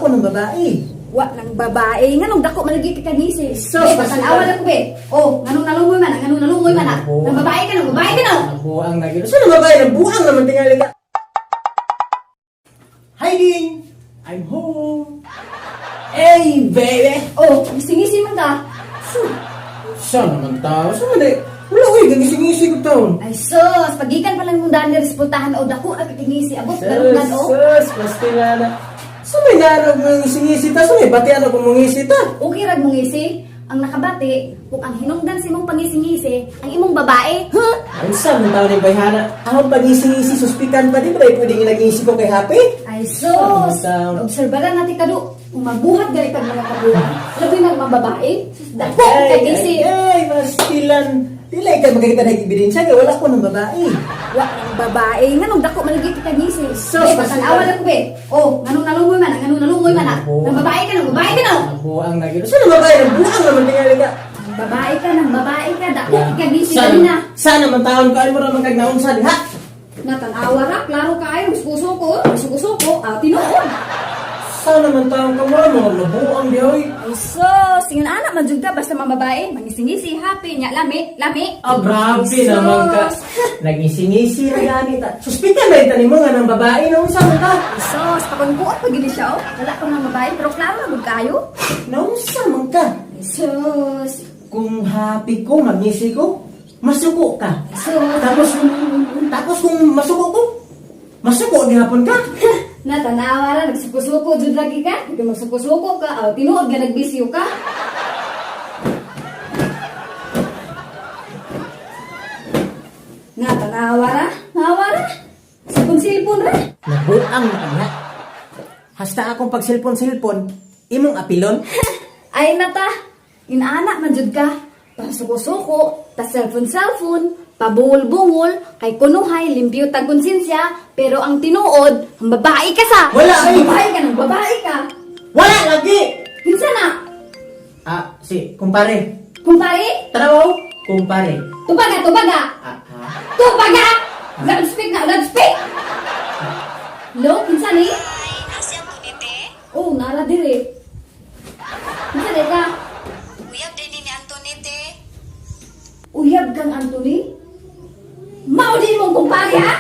ko ng babae. Wa ng babae. Nganong dako malagi ka kanisi. So, pasalawan ako be. Oh, nganong nalumoy man, nganong nalumoy man. Nang babae ka na, babae ka na. Nabuang na gino. Saan ang babae? Nabuang naman tingali ka. Hiding! I'm home! Hey, baby! Oh, gising-gising man ka. Saan naman tao? Saan naman wala ko gagising-gising ko taon. Ay sus, pagikan pa lang mong daan ni resultahan o dako at katingisi. Abot, galungan o. Sus, pastilana. Saan may narag mong singisita? Saan may batian ako mong isita? Okay rag mong isi. Ang nakabati, kung ang hinungdan si mong pangising-isi, ang imong babae. Huh? Ang saan ng tao ni Bayhana? Ang pagising-isi, suspikan pa din ba? Pwede nag-iisip ko kay Happy? Ay sus, obserbaran natin kado. Kung mabuhat gali kag mga kabuhan. Labi ng mga babae. Dako, kagisi. Ay, pastilan. Dili ka magkakita ng ebidensya kaya wala ko ng babae. Wa ng babae. Nganong dako malagi ka kanisi. Sus, pasalawan ako be. Oh, nganong nalumoy man, nganong nalumoy man. Nang babae ka na, babae ka na. Nabuang na gino. Saan ang babae? Nabuang naman tingali ka. Babae ka nang babae ka. Dako, kagisi gali na. Saan naman taon ka? Ano mo naman kag naunsa ha? Natanawa ra, klaro kayo. Suko. Tinuod. Saan naman taon ka mo? Nabuang di hoy. Ay sus, ingon anak man jud ka basta mga babae, mangising-isi, happy nya, lami. Ah, grabe naman ka. Nagising-isi na gani ta. Suspikan na ita ni mo nga ng babae naunsa man ka? Ay sus, pagkuan pa gini siya oh. Wala ko ng babae, pero klaro na gud kayo. Naunsa man ka? Ay sus. Kung happy ko, magisi ko, masuko ka. Sus. Tapos kung masuko ko, masuko gihapon ka. Natanawa ra, nagsuko-suko jud lagi ka. Ikaw magsuko-suko ka, tinuod nga nagbisyo ka. Natanawa ra, Sabon silpon ra. Nabuang na kanya. Hasta akong pag silpon-silpon, imong apilon. Ay nata, inaanak man jud ka. Pasuko-suko, ta cellphone, pabungol-bungol, kay kunuhay, limpyo tag konsensya, pero ang tinuod, ang babae ka sa. Wala, ay! Babae ka. Wala lagi! Kinsa na? Si kumpare. Kumpare? Tanaw, kumpare. Tubaga! Ha? Tubaga! Loudspeak! Hello, kinsa ni? Ay, nasa mo nite? Oh, nara dire. Kinsa di ka? Uyab din ni Antonite. Uyab kang Anthony? Mao din mong kumpare ha?